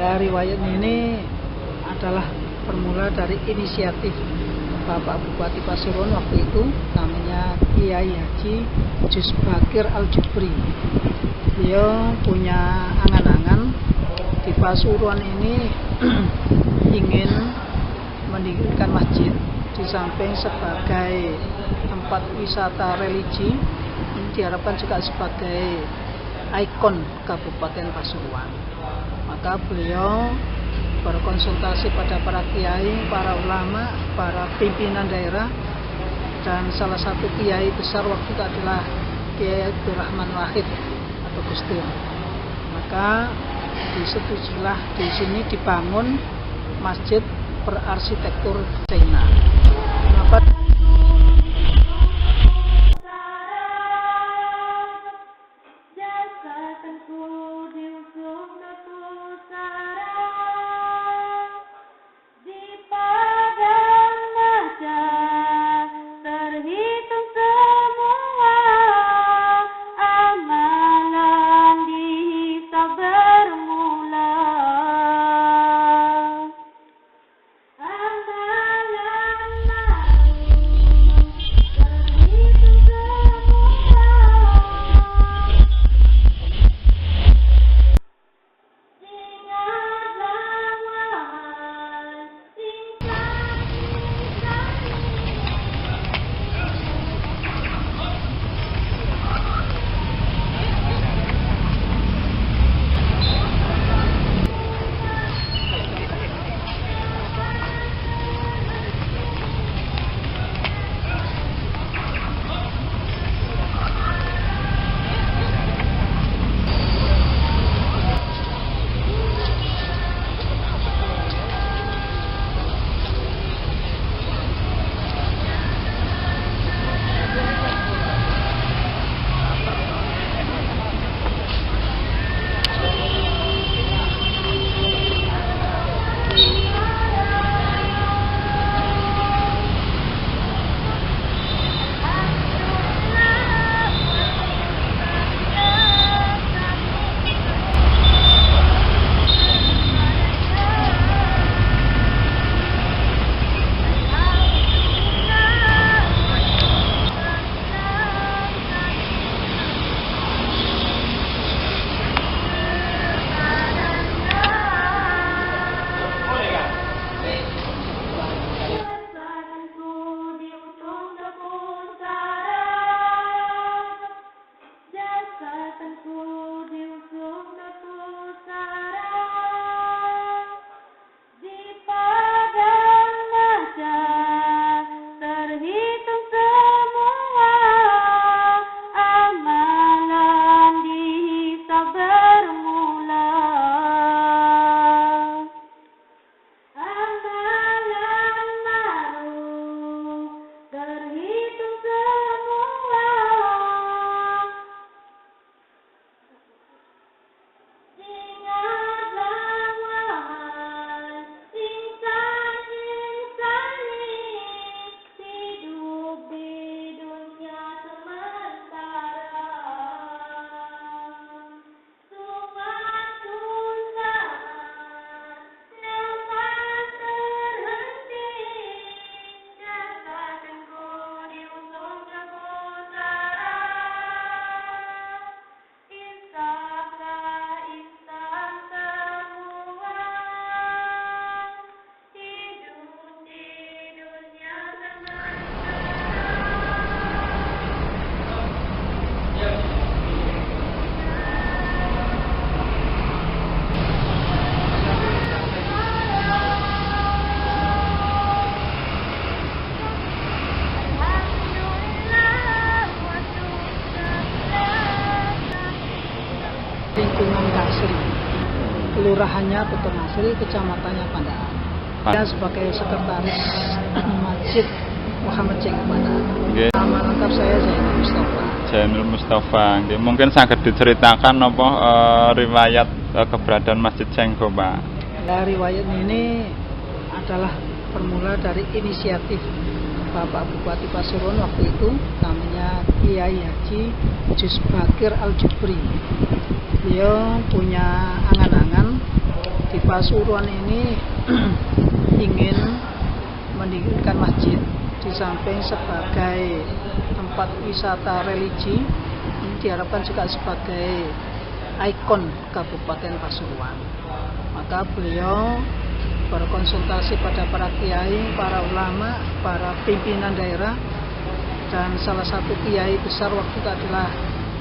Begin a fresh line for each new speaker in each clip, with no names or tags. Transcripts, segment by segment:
Riwayat ini adalah bermula dari inisiatif Bapak Bupati Pasuruan waktu itu, namanya Kiai Haji Jus Bakir Al-Jubri. Beliau punya angan-angan di Pasuruan ini ingin mendirikan masjid di samping sebagai tempat wisata religi, ini diharapkan juga sebagai ikon Kabupaten Pasuruan. Maka beliau berkonsultasi pada para kiai, para ulama, para pimpinan daerah, dan salah satu kiai besar waktu itu adalah Kiai Abdurrahman Wahid atau Gus Dur. Maka disetujuilah di sini dibangun masjid berarsitektur China. Kenapa? Lingkungan Kasri, kelurahannya Petung Asri, kecamatannya Pandaan. Dia sebagai sekretaris Masjid Muhammad Cengho Pandaan. Nama lengkap saya Zainul Mustafa.
Zainul Mustafa. Mungkin sangat diceritakan apa riwayat keberadaan Masjid Cengho, Pak?
Ya, riwayat ini adalah bermula dari inisiatif Bapak Bupati Pasuruan waktu itu, namanya Kiai Haji Jus Bakir Al-Jubri. Beliau punya angan-angan di Pasuruan ini ingin mendirikan masjid di samping sebagai tempat wisata religi, ini diharapkan juga sebagai ikon Kabupaten Pasuruan. Maka beliau berkonsultasi pada para kiai, para ulama, para pimpinan daerah, dan salah satu kiai besar waktu itu adalah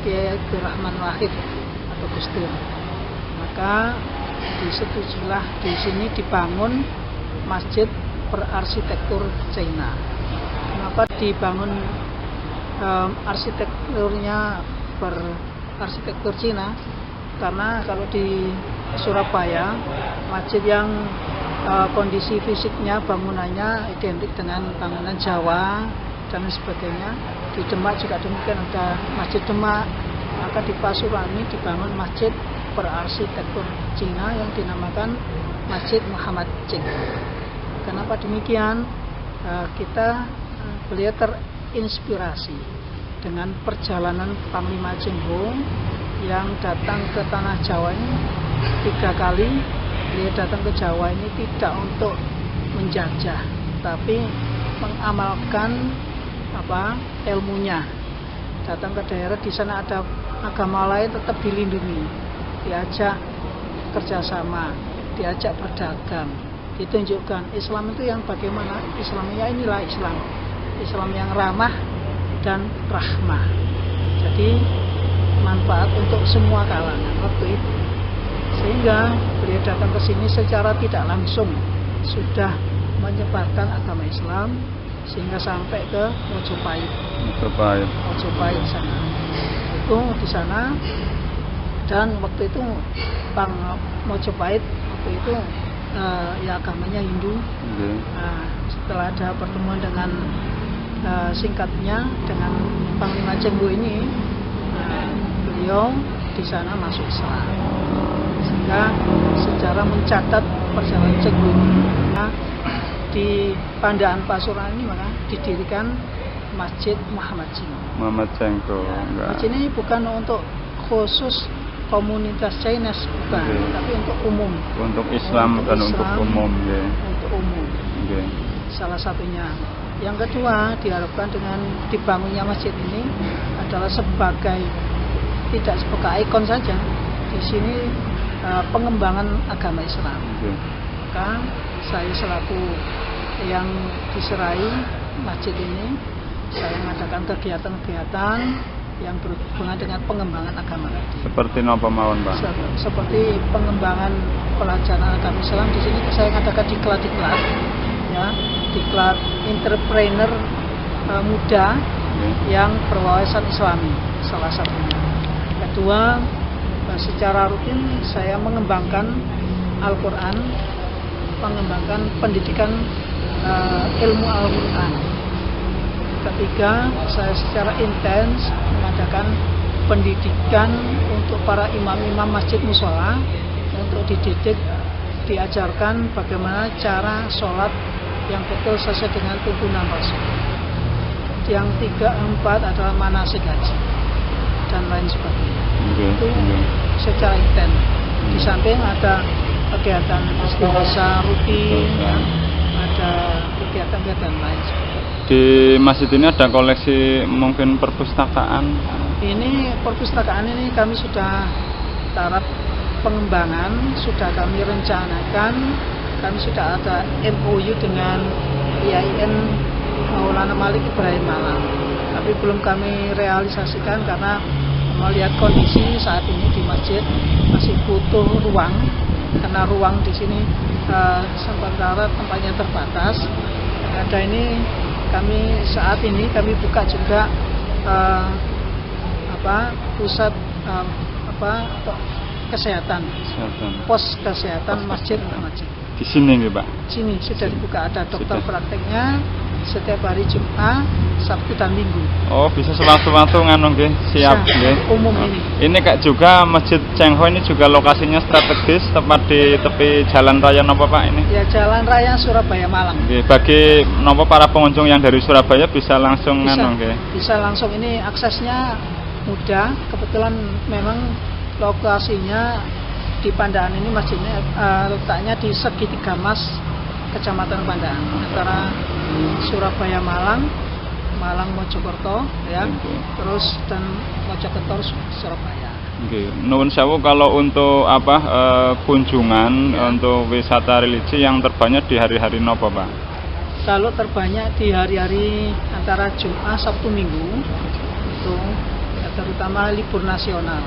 Kiai Abdurrahman Wahid atau Gus Dur. Maka disetujuilah di sini dibangun masjid berarsitektur Cina. Kenapa dibangun arsitekturnya berarsitektur Cina? Karena kalau di Surabaya, masjid yang kondisi fisiknya, bangunannya identik dengan bangunan Jawa dan sebagainya. Di Demak juga demikian, ada Masjid Demak. Maka di Pasuruan ini dibangun masjid berarsitektur Cina yang dinamakan Masjid Muhammad Ceng. Kenapa demikian? Beliau terinspirasi dengan perjalanan Panglima Cheng Ho yang datang ke tanah Jawa ini 3 kali. Beliau datang ke Jawa ini tidak untuk menjajah, tapi mengamalkan ilmunya. Datang ke daerah di sana ada agama lain tetap dilindungi, diajak kerjasama, diajak berdagang, ditunjukkan Islam itu yang bagaimana. Islamnya inilah Islam yang ramah dan rahmah. Jadi manfaat untuk semua kalangan waktu itu. Sehingga beliau datang ke sini secara tidak langsung sudah menyebarkan agama Islam sehingga sampai ke Mojopahit sana. Itu di sana, dan waktu itu Bang Mojopahit waktu itu ya agamanya Hindu. Setelah ada pertemuan dengan singkatnya dengan Panglima Cheng Ho ini, beliau di sana masuk Islam. Sehingga secara mencatat perjalanan Cheng Ho ini, di Pandaan Pasuruan ini maka didirikan Masjid Muhammad Cheng Ho. Masjid ini bukan untuk khusus komunitas Chinese, bukan, tapi untuk umum.
Untuk Islam dan untuk umum.
Untuk umum. Salah satunya. Yang kedua, diharapkan dengan dibangunnya masjid ini adalah tidak sebagai ikon saja. Di sini pengembangan agama Islam. Maka saya selaku yang diserai masjid ini, saya mengadakan kegiatan-kegiatan yang berhubungan dengan pengembangan agama.
Seperti apa mawon, Pak?
Seperti pengembangan pelaksanaan agama Islam. Di sini saya mengadakan diklat, ya, diklat entrepreneur muda yang berwawasan Islami, salah satunya. Kedua, secara rutin saya mengembangkan Al-Quran, mengembangkan pendidikan ilmu Al-Quran. Ketiga, saya secara intens mengadakan pendidikan untuk para imam-imam masjid mushola untuk dididik, diajarkan bagaimana cara sholat yang betul sesuai dengan tuntunan Rasul. Yang 3-4 adalah manasik haji dan lain sebagainya. Itu secara intens. Di samping ada kegiatan istighosah rutin, ada kegiatan-kegiatan lain.
Di masjid ini ada koleksi mungkin perpustakaan.
Ini perpustakaan ini kami sudah taraf pengembangan, sudah kami rencanakan. Kami sudah ada MOU dengan IAIN Maulana Malik Ibrahim Malang, tapi belum kami realisasikan karena melihat kondisi saat ini di masjid masih butuh ruang, karena ruang di sini sementara tempatnya terbatas. Ada ini saat ini kami buka juga pusat kesehatan, pos kesehatan Masjid Muhammad Cheng.
Di sini nih, Pak.
Sini sudah dibuka, ada dokter prakteknya setiap hari Jumat, Sabtu dan Minggu.
Oh, bisa sewaktu-waktu nganu nggih, siap nggih.
Umum ini.
Ini Kak juga Masjid Cheng Ho ini juga lokasinya strategis, tepat di tepi jalan raya napa Pak ini?
Ya, jalan raya Surabaya Malang.
Nggih, bagi napa para pengunjung yang dari Surabaya bisa langsung nganu nggih.
Bisa langsung, ini aksesnya mudah. Kebetulan memang lokasinya di Pandaan ini masjidnya letaknya di segitiga Mas Kecamatan Pandaan antara Surabaya Malang Mojokerto ya, terus dan Mojokerto Surabaya.
Oke, nuwun sewu, kalau untuk kunjungan untuk wisata religi yang terbanyak di hari-hari nopo, Pak?
Kalau terbanyak di hari-hari antara Jumat, Sabtu, Minggu itu ya, terutama libur nasional.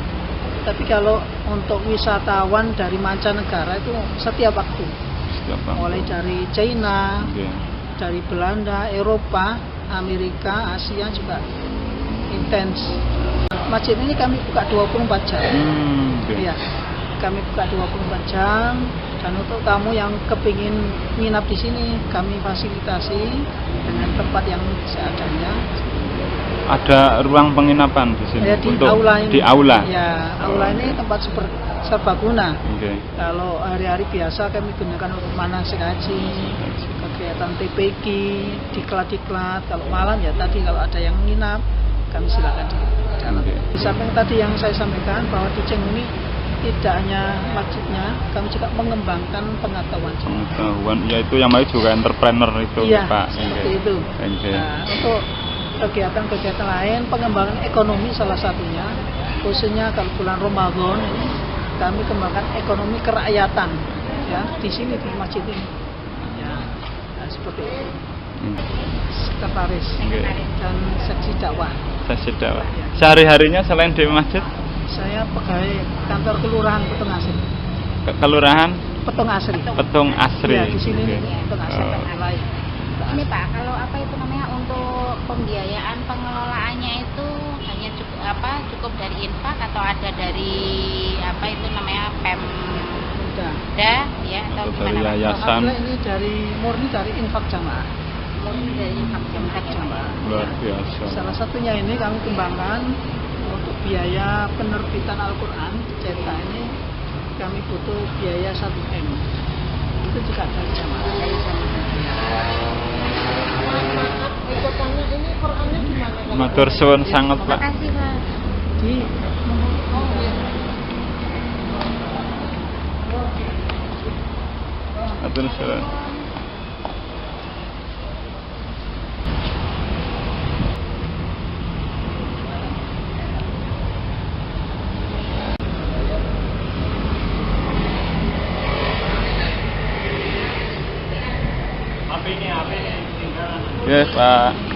Tapi kalau untuk wisatawan dari mancanegara itu setiap waktu. Mulai dari China, dari Belanda, Eropa, Amerika, Asia juga intens. Masjid ini kami buka 24 jam. Iya, kami buka 24 jam. Dan untuk tamu yang kepingin nginap di sini, kami fasilitasi dengan tempat yang seadanya.
Ada ruang penginapan di sini
Ya, di
untuk
aula ini.
Di aula.
Ya, aula ini tempat serbaguna.
Okay.
Kalau hari-hari biasa kami gunakan untuk manasik haji, kegiatan TPQ, diklat-diklat. Kalau malam ya tadi kalau ada yang nginap, kami silakan di dalam.
Okay.
Di samping tadi yang saya sampaikan bahwa di Cengho ini tidak hanya masjidnya, kami juga mengembangkan pengetahuan.
Yaitu yang mau juga entrepreneur itu,
iya,
Pak.
Seperti itu.
Okay.
Nah, untuk kegiatan-kegiatan lain, pengembangan ekonomi salah satunya, khususnya kalau bulan Ramadan ini kami kembangkan ekonomi kerakyatan, ya di sini di masjid ini. Ya, nah, seperti itu. Sekretaris dan seksi dakwah.
Seksi dakwah. Sehari-harinya selain di masjid?
Saya pegawai kantor kelurahan Petung Asri.
Kelurahan?
Petung Asri.
Petung Asri.
Ya, di sini Petung Asri.
Ini Pak, kalau itu namanya untuk pembiayaan pengelolaannya itu hanya cukup dari infak atau ada dari itu namanya Pemda ya atau
dari
gimana?
yayasan.
Ini murni dari infak jamaah.
Murni dari infak jamaah.
Luar biasa.
Salah satunya ini kami kembangkan untuk biaya penerbitan Al-Quran cetak ini kami butuh biaya 1M. Itu juga dari jamaah.
Ikutannya ini Qurannya di mana?
Matur suwun sangat, Pak.
Terima kasih, Pak.
Di
Matur suwun. Yes, Pak.